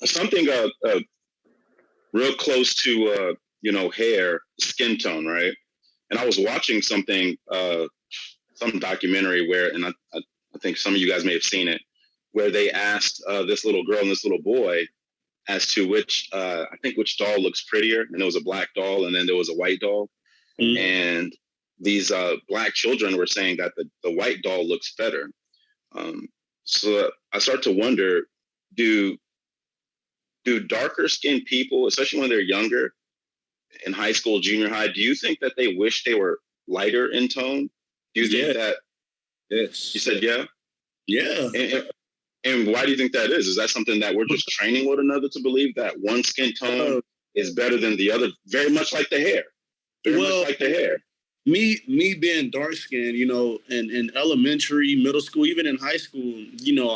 something real close to hair, skin tone, right? And I was watching something, some documentary where, and I think some of you guys may have seen it, where they asked this little girl and this little boy as to which which doll looks prettier, and there was a black doll, and then there was a white doll, and these black children were saying that the white doll looks better. So I start to wonder, do darker skinned people, especially when they're younger, in high school, junior high, do you think that they wish they were lighter in tone? Do you think that? Yes. You said yeah? Yeah. And why do you think that is? Is that something that we're just training one another to believe, that one skin tone is better than the other? Very much like the hair. Very much like the hair. Me being dark skinned, in elementary, middle school, even in high school,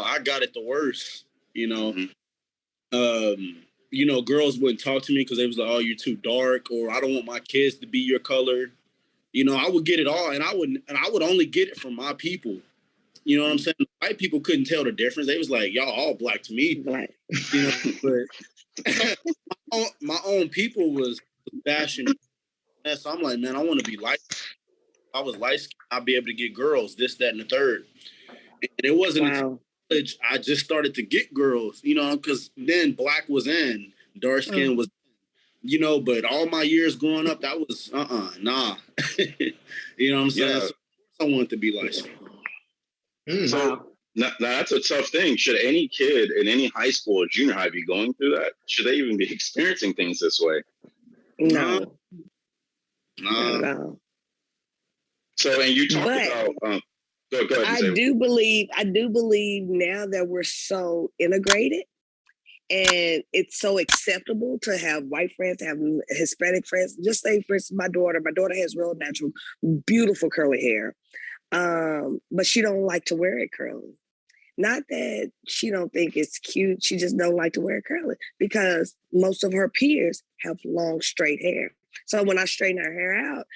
I got it the worst, girls wouldn't talk to me because they was like, oh, you're too dark, or I don't want my kids to be your color. I would get it all, and I would only get it from my people. You know what I'm saying? White people couldn't tell the difference. They was like, y'all all black to me. Black. But my own people was bashing me. So I'm like, man, I want to be light. If I was light skinned, I'd be able to get girls, this, that, and the third. And it wasn't until college I just started to get girls, because then black was in, dark skin was, but all my years growing up, that was, nah. You know what I'm saying? Yeah. So I wanted to be light skinned. So now that's a tough thing. Should any kid in any high school or junior high be going through that? Should they even be experiencing things this way? No. So, and you talked about. Go ahead. I do believe now that we're so integrated, and it's so acceptable to have white friends, to have Hispanic friends. Just say, for instance, my daughter has real natural, beautiful curly hair. But she don't like to wear it curly. Not that she don't think it's cute. She just don't like to wear it curly because most of her peers have long, straight hair. So when I straighten her hair out,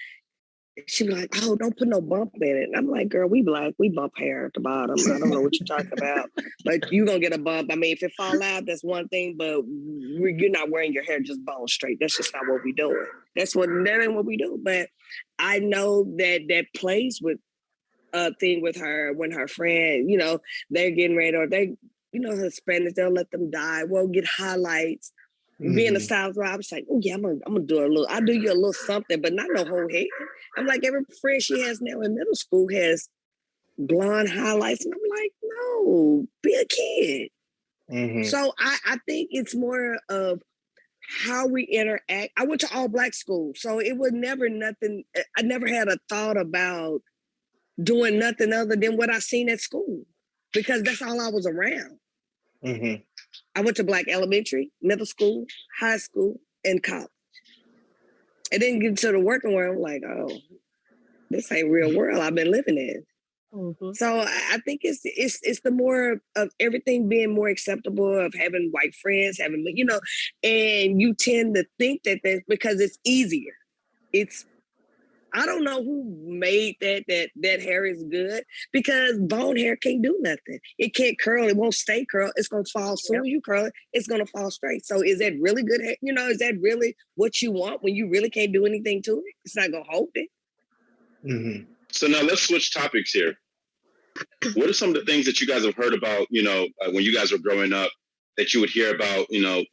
she be like, oh, don't put no bump in it. And I'm like, girl, we black, we bump hair at the bottom. I don't know what you're talking about, but you gonna get a bump. I mean, if it fall out, that's one thing, but you're not wearing your hair just bone straight. That's just not what we doing. That ain't what we do. But I know that plays with thing with her when her friend, they're getting ready, or they, Hispanics, they'll let them die. We'll get highlights. Being a stylist, I was like, oh yeah, I'm gonna do I'll do you a little something, but not no whole hair. I'm like, every friend she has now in middle school has blonde highlights, and I'm like, no, be a kid. So I think it's more of how we interact. I went to all black school, so it was never nothing. I never had a thought about doing nothing other than what I seen at school, because that's all I was around. I went to black elementary, middle school, high school, and college. And then get to the working world, I'm like, oh, this ain't real world I've been living in. So I think it's the more of everything being more acceptable, of having white friends, having, and you tend to think that that's because it's easier. I don't know who made that hair is good, because bone hair can't do nothing. It can't curl. It won't stay curled. It's going to fall. As soon as you curl it, it's going to fall straight. So is that really good hair? Is that really what you want when you really can't do anything to it? It's not going to hold it. So now let's switch topics here. What are some of the things that you guys have heard about, when you guys were growing up, that you would hear about,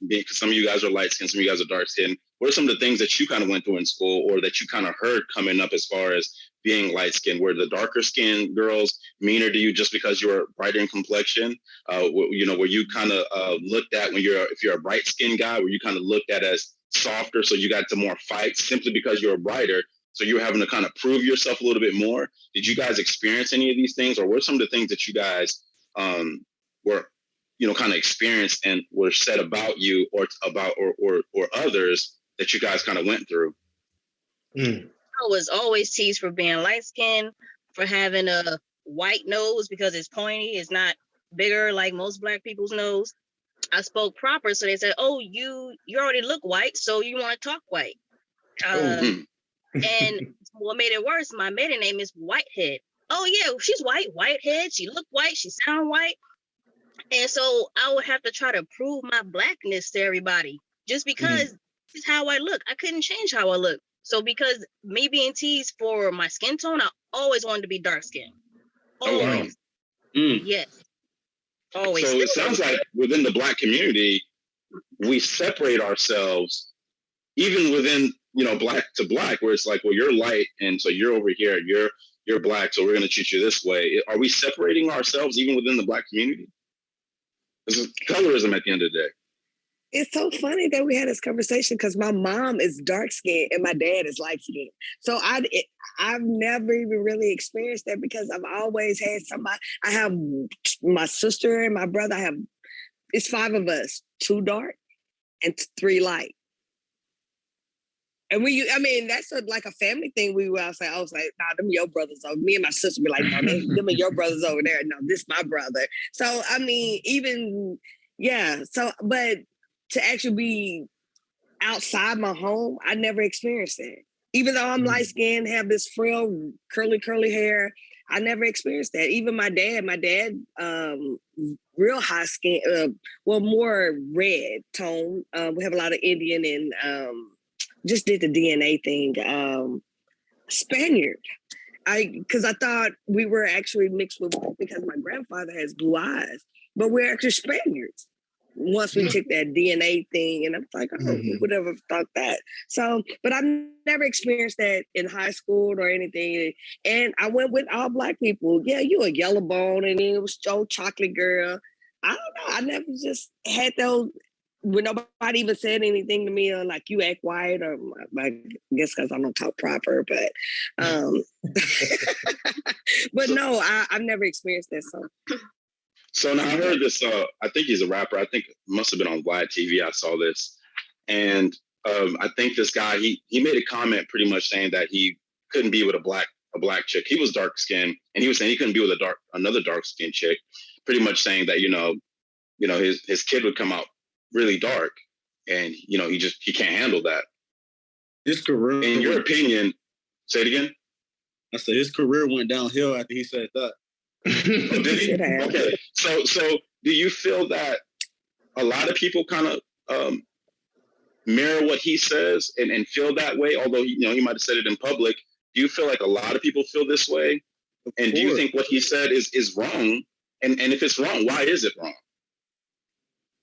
because some of you guys are light skinned, some of you guys are dark skinned. What are some of the things that you kind of went through in school, or that you kind of heard coming up as far as being light skinned? Were the darker skinned girls meaner to you just because you were brighter in complexion? Were you kind of looked at if you're a bright skinned guy, were you kind of looked at as softer, so you got to more fights simply because you were brighter? So you were having to kind of prove yourself a little bit more. Did you guys experience any of these things, or what are some of the things that you guys were, kind of experienced and were said about you or about or others that you guys kind of went through? I was always teased for being light skinned, for having a white nose because it's pointy. It's not bigger like most black people's nose. I spoke proper, so they said, "Oh, you already look white, so you want to talk white." And what made it worse, my maiden name is Whitehead. Oh yeah, she's white, Whitehead. She look white, she sound white. And so I would have to try to prove my blackness to everybody just because this is how I look. I couldn't change how I look. So because me being teased for my skin tone, I always wanted to be dark skinned. Always. Yes. Always. So it sounds like within the Black community, we separate ourselves, even within, Black to Black, where it's like, well, you're light, and so you're over here, you're Black, so we're going to treat you this way. Are we separating ourselves even within the Black community? This is colorism at the end of the day. It's so funny that we had this conversation because my mom is dark skinned and my dad is light skinned. So I've never even really experienced that because I've always had somebody. I have my sister and my brother. It's 5 of us, 2 dark and 3 light. And that's like a family thing. I was like, nah, them your brothers over. Me and my sister be like, no, them are your brothers over there. No, this my brother. So, but to actually be outside my home, I never experienced that. Even though I'm light skinned, have this frill, curly hair, I never experienced that. Even my dad, real high skin, more red tone. We have a lot of Indian and just did the DNA thing. Spaniard. Because I thought we were actually mixed with, because my grandfather has blue eyes, but we're actually Spaniards. Once we took that DNA thing, and I'm like, who would ever thought that? So, but I've never experienced that in high school or anything. And I went with all Black people. Yeah, you a yellow bone, and then it was old chocolate girl. I don't know. I never just had those. When nobody even said anything to me, or like you act white, or I guess because I don't talk proper, but but no, I've never experienced that. So now I heard this. I think he's a rapper. I think it must have been on Vlad TV. I saw this, and I think this guy he made a comment pretty much saying that he couldn't be with a black chick. He was dark skinned, and he was saying he couldn't be with another dark skinned chick. Pretty much saying that his kid would come out really dark, and he can't handle that. His career, in your opinion, say it again. I said his career went downhill after he said that. Oh, did he? Okay. So do you feel that a lot of people kind of mirror what he says and feel that way? Although he might have said it in public. Do you feel like a lot of people feel this way? And do you think what he said is wrong? And if it's wrong, why is it wrong?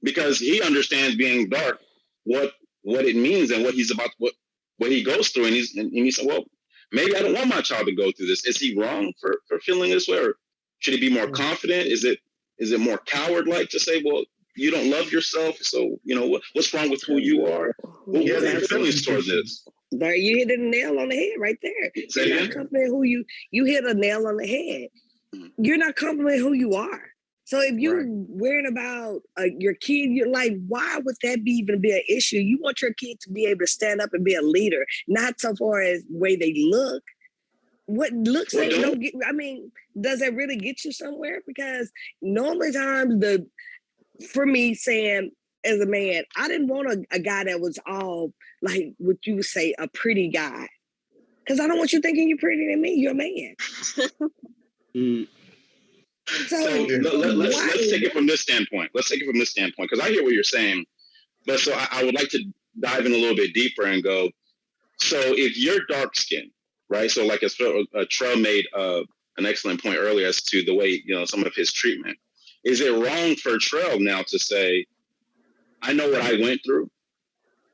Because he understands being dark, what it means and what he's about, what he goes through, and he said, well, maybe I don't want my child to go through this. Is he wrong for feeling this way, or should he be more confident? Is it more coward-like to say, well, you don't love yourself, so what's wrong with who you are? What are your feelings towards this? There, you hit a nail on the head right there. Say You're not confident who you hit a nail on the head. You're not confident who you are. So if you're worrying about your kid, you're like, why would that even be an issue? You want your kid to be able to stand up and be a leader, not so far as the way they look. What looks like don't get. I mean, does it really get you somewhere? Because normally times for me, Sam, as a man, I didn't want a guy that was all like what you would say a pretty guy, because I don't want you thinking you're prettier than me. You're a man. So let's take it from this standpoint. Because I hear what you're saying, but so I would like to dive in a little bit deeper and go. So if you're dark skinned, right? So like Trell made an excellent point earlier as to the way some of his treatment. Is it wrong for Trell now to say, I know what I went through,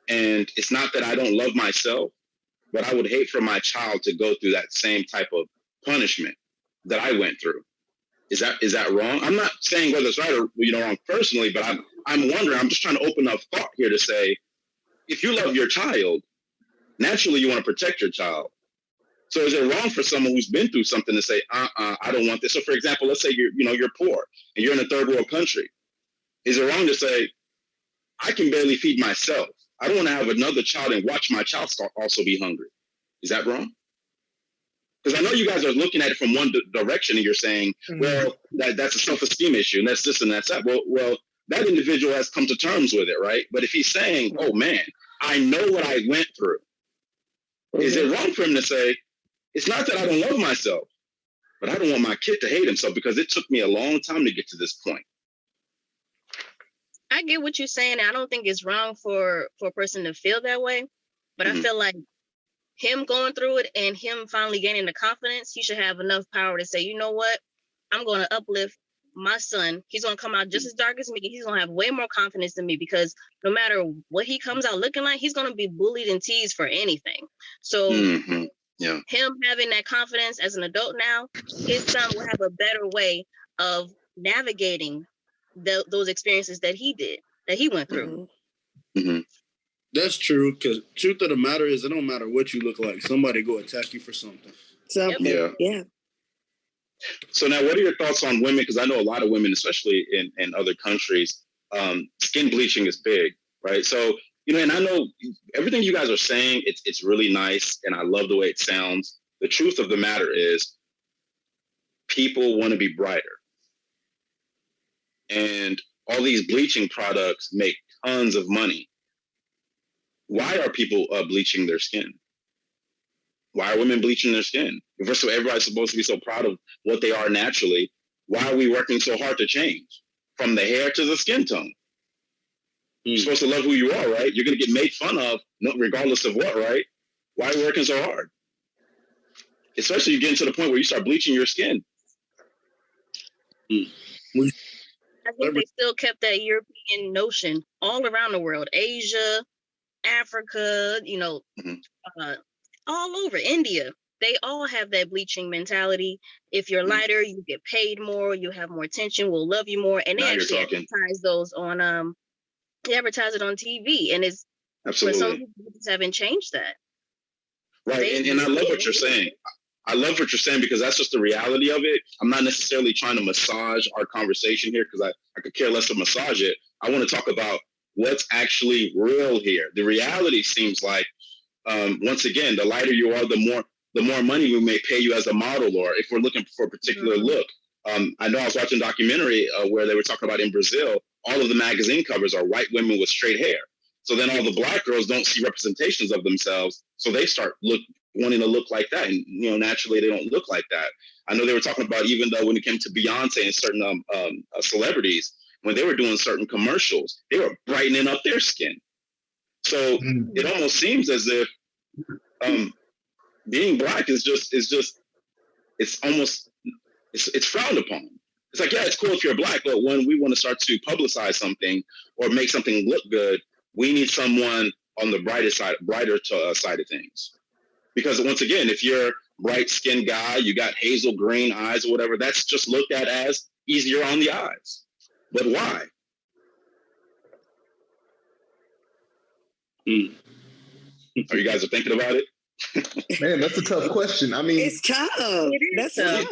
and it's not that I don't love myself, but I would hate for my child to go through that same type of punishment that I went through? Is that wrong? I'm not saying whether it's right or wrong personally, but I'm wondering. I'm just trying to open up thought here to say, if you love your child, naturally you want to protect your child. So is it wrong for someone who's been through something to say, I don't want this? So for example, let's say you're poor and you're in a third world country. Is it wrong to say, I can barely feed myself. I don't want to have another child and watch my child also be hungry. Is that wrong? Because I know you guys are looking at it from one direction and you're saying, well, that's a self-esteem issue and that's this and that's that. Well, that individual has come to terms with it, right? But if he's saying, oh man, I know what I went through. Is it wrong for him to say, it's not that I don't love myself, but I don't want my kid to hate himself because it took me a long time to get to this point. I get what you're saying. I don't think it's wrong for a person to feel that way, but I feel like him going through it and him finally gaining the confidence, he should have enough power to say, you know what, I'm going to uplift my son. He's going to come out just as dark as me. He's going to have way more confidence than me, because no matter what he comes out looking like, he's going to be bullied and teased for anything. So him having that confidence as an adult now, his son will have a better way of navigating those experiences that he went through. That's true, because truth of the matter is, it don't matter what you look like. Somebody go attack you for something. Yeah. So now, what are your thoughts on women? Because I know a lot of women, especially in other countries, skin bleaching is big, right? So, and I know everything you guys are saying, it's really nice, and I love the way it sounds. The truth of the matter is, people want to be brighter. And all these bleaching products make tons of money. Why are people bleaching their skin? Why are women bleaching their skin? First of all, everybody's supposed to be so proud of what they are naturally. Why are we working so hard to change? From the hair to the skin tone. You're supposed to love who you are, right? You're going to get made fun of regardless of what, right? Why are you working so hard? Especially you getting to the point where you start bleaching your skin. I think they still kept that European notion all around the world. Asia, Africa, all over, India. They all have that bleaching mentality. If you're lighter, you get paid more, you have more attention, we'll love you more. And they actually advertise those on they advertise it on TV. And it's absolutely, but some people just haven't changed that. Right. And I love what you're saying. I love what you're saying, because that's just the reality of it. I'm not necessarily trying to massage our conversation here, because I could care less to massage it. I want to talk about what's actually real here. The reality seems like, once again, the lighter you are, the more money we may pay you as a model, or if we're looking for a particular look. I know I was watching a documentary where they were talking about in Brazil, all of the magazine covers are white women with straight hair. So then all the black girls don't see representations of themselves. So they start wanting to look like that. And, naturally they don't look like that. I know they were talking about, even though when it came to Beyonce and certain celebrities, when they were doing certain commercials, they were brightening up their skin. So it almost seems as if being black is it's frowned upon. It's like, yeah, it's cool if you're black, but when we want to start to publicize something or make something look good, we need someone on the brighter side of things. Because once again, if you're bright-skinned guy, you got hazel green eyes or whatever, that's just looked at as easier on the eyes. But why? Are you guys thinking about it? Man, that's a tough question. I mean, it's tough. That's tough.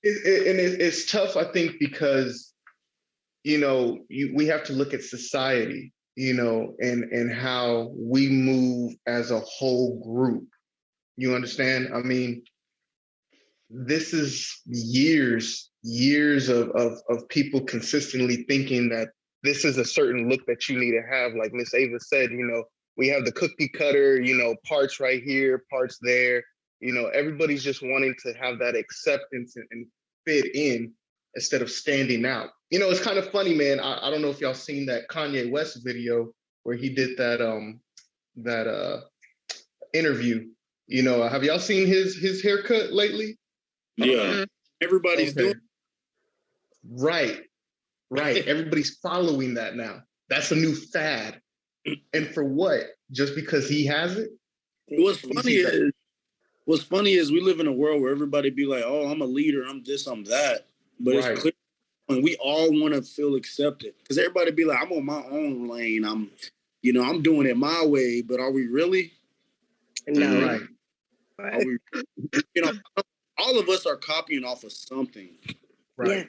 It's tough, I think, because, we have to look at society, and how we move as a whole group. You understand? I mean, this is years of people consistently thinking that this is a certain look that you need to have. Like Miss Ava said, we have the cookie cutter, parts right here, parts there. Everybody's just wanting to have that acceptance and fit in instead of standing out. It's kind of funny, man. I don't know if y'all seen that Kanye West video where he did that interview. Have y'all seen his haircut lately? Yeah, everybody's doing. Right. Everybody's following that now. That's a new fad. And for what? Just because he has it? What's funny is we live in a world where everybody be like, "Oh, I'm a leader. I'm this. I'm that." But it's clear, and we all want to feel accepted, because everybody be like, "I'm on my own lane. I'm doing it my way." But are we really? No. Right. Are we? All of us are copying off of something. Right. Yeah.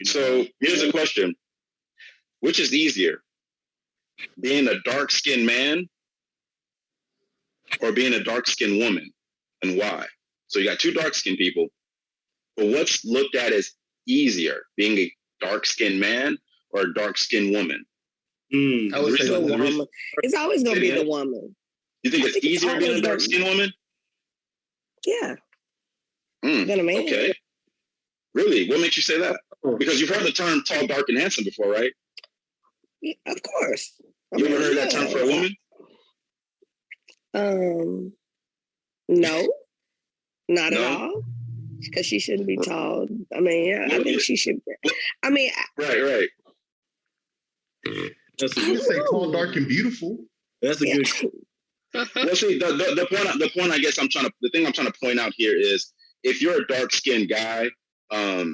So here's a question: which is easier, being a dark-skinned man or being a dark-skinned woman, and why? So you got two dark-skinned people, but what's looked at as easier, being a dark-skinned man or a dark-skinned woman? I would say the woman. It's always going to be the woman. You think it's easier being a dark-skinned woman? Yeah. Than a man. Okay. Really? What makes you say that? Because you've heard the term tall, dark, and handsome before, right? Yeah, of course. You ever heard that term for a woman? No, not at No? all. Because she shouldn't be tall. I mean, I think she should. I mean, right. That's a You good. say tall, dark, and beautiful. That's a good. Well, see, the point I guess the thing I'm trying to point out here is if you're a dark skinned guy, I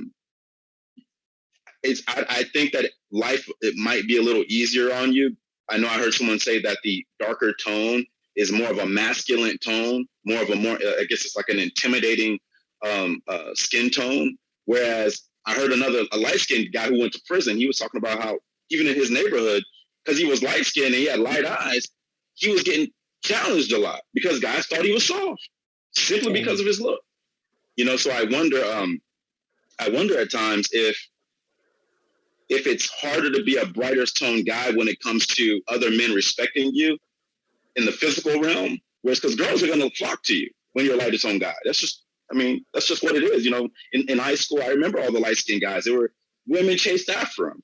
think that life it might be a little easier on you. I know I heard someone say that the darker tone is more of a masculine tone, I guess it's like an intimidating skin tone. Whereas I heard a light skinned guy who went to prison. He was talking about how even in his neighborhood, because he was light skinned and he had light eyes, he was getting challenged a lot because guys thought he was soft simply because of his look. So I wonder at times if it's harder to be a brighter tone guy when it comes to other men respecting you in the physical realm, whereas because girls are going to flock to you when you're a lighter tone guy. That's just what it is. In high school, I remember all the light skinned guys. There were women chased after them.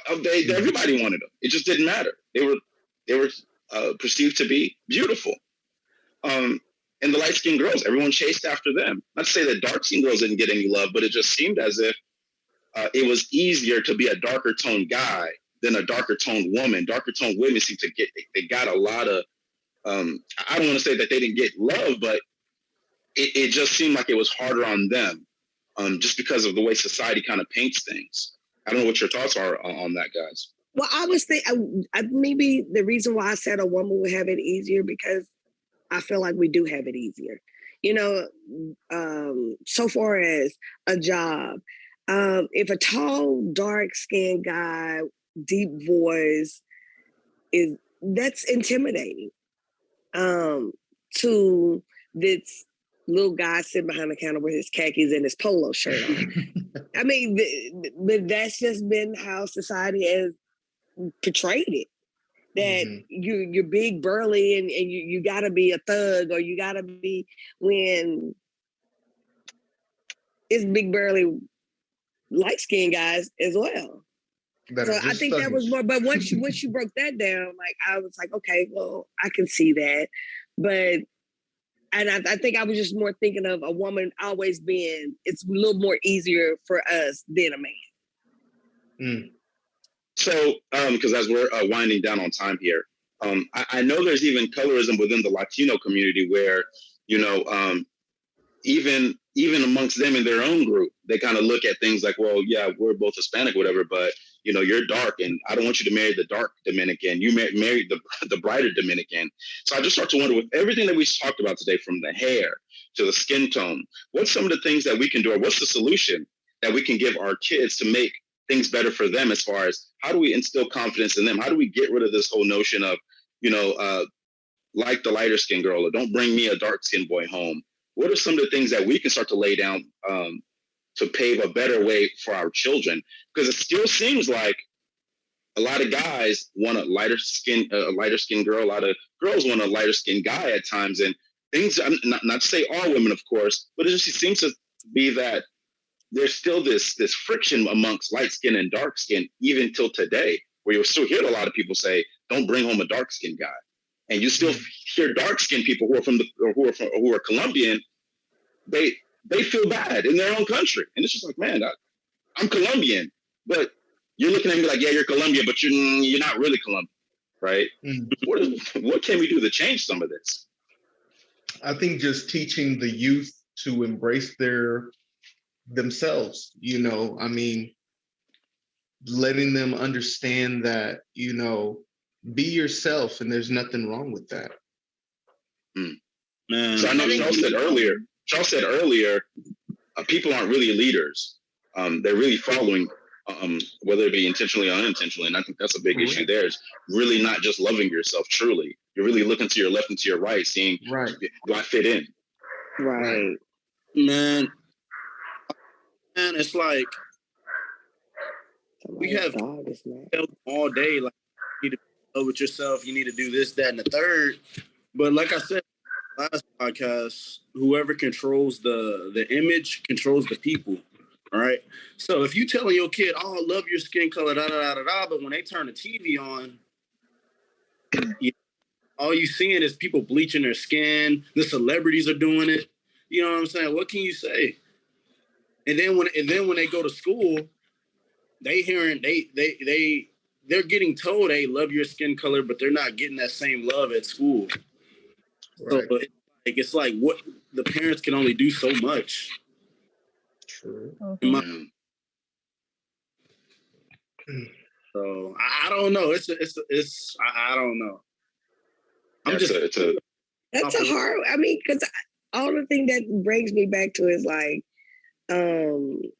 Everybody wanted them. It just didn't matter. They were perceived to be beautiful. And the light skinned girls, everyone chased after them. Not to say that dark skinned girls didn't get any love, but it just seemed as if it was easier to be a darker toned guy than a darker toned woman. Darker toned women seem to they got a lot of, I don't want to say that they didn't get love, but it just seemed like it was harder on them just because of the way society kind of paints things. I don't know what your thoughts are on that, guys. Well, I was thinking maybe the reason why I said a woman would have it easier because I feel like we do have it easier. So far as a job, if a tall, dark-skinned guy, deep voice that's intimidating. To this little guy sitting behind the counter with his khakis and his polo shirt on. I mean, but that's just been how society has portrayed it. That you're big, burly, and you got to be a thug, or you got to be when it's big, burly, light-skinned guys as well. So I think that was more. But once you broke that down, like I was like, okay, well, I can see that. But I think I was just more thinking of a woman always being. It's a little more easier for us than a man. So, because as we're winding down on time here, I know there's even colorism within the Latino community where, even amongst them in their own group, they kind of look at things like, well, yeah, we're both Hispanic, whatever, but you're dark, and I don't want you to marry the dark Dominican. You married the brighter Dominican. So I just start to wonder, with everything that we talked about today, from the hair to the skin tone, what's some of the things that we can do, or what's the solution that we can give our kids to make things better for them, as far as how do we instill confidence in them? How do we get rid of this whole notion of, like the lighter skinned girl, or don't bring me a dark skinned boy home? What are some of the things that we can start to lay down to pave a better way for our children? Because it still seems like a lot of guys want a lighter skin girl. A lot of girls want a lighter skinned guy at times. And things, not to say all women, of course, but it just seems to be that there's still this friction amongst light skin and dark skin, even till today, where you'll still hear a lot of people say, don't bring home a dark skinned guy. And you still hear dark skinned people who are Colombian, they feel bad in their own country. And it's just like, man, I'm Colombian, but you're looking at me like, yeah, you're Colombian, but you're not really Colombian, right? What can we do to change some of this? I think just teaching the youth to embrace themselves, I mean, letting them understand that, be yourself, and there's nothing wrong with that. Man. So I know Charles said earlier, people aren't really leaders. They're really following, whether it be intentionally or unintentionally. And I think that's a big issue there, is really not just loving yourself truly. You're really looking to your left and to your right, seeing, do I fit in? Right. Man, it's like we have all day, like, you need to love with yourself, you need to do this, that, and the third. But like I said last podcast, whoever controls the image controls the people. All right. So if you telling your kid, "Oh, I love your skin color," da da da da da, but when they turn the TV on, all you seeing is people bleaching their skin. The celebrities are doing it. You know what I'm saying? What can you say? And then when they go to school, they're getting told, "Hey, love your skin color," but they're not getting that same love at school. Right. So it's like what the parents can only do so much. True. So I don't know. It's I don't know. That's a hard. I mean, because all the thing that brings me back to is like, when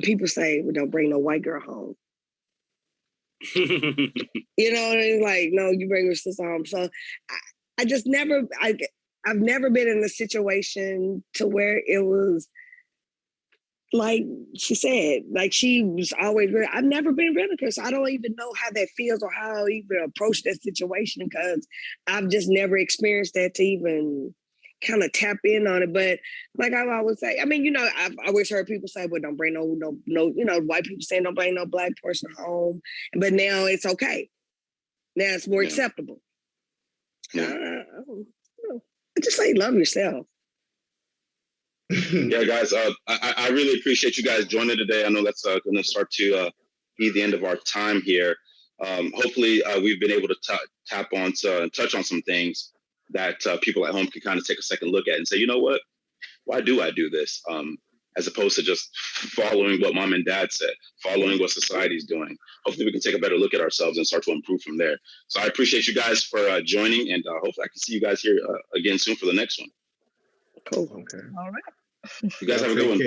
people say, "Well, don't bring no white girl home." You know, it's like, no, you bring your sister home. So I just never, I've never been in a situation to where it was like she said, like she was always, I've never been ridiculous. So I don't even know how that feels or how I even approach that situation because I've just never experienced that to even kind of tap in on it. But like I always say, I mean, you know, I've always heard people say, well, don't bring no, you know, white people saying don't bring no black person home. But now it's okay. Now it's more acceptable. I just say love yourself. Yeah, guys, I really appreciate you guys joining today. I know that's going to start to be the end of our time here. Hopefully, we've been able to tap on to touch on some things that people at home can kind of take a second look at and say, you know what, why do I do this? As opposed to just following what mom and dad said, following what society's doing. Hopefully, we can take a better look at ourselves and start to improve from there. So I appreciate you guys for joining, and hopefully I can see you guys here again soon for the next one. Cool. Okay. All right. You guys have a good one.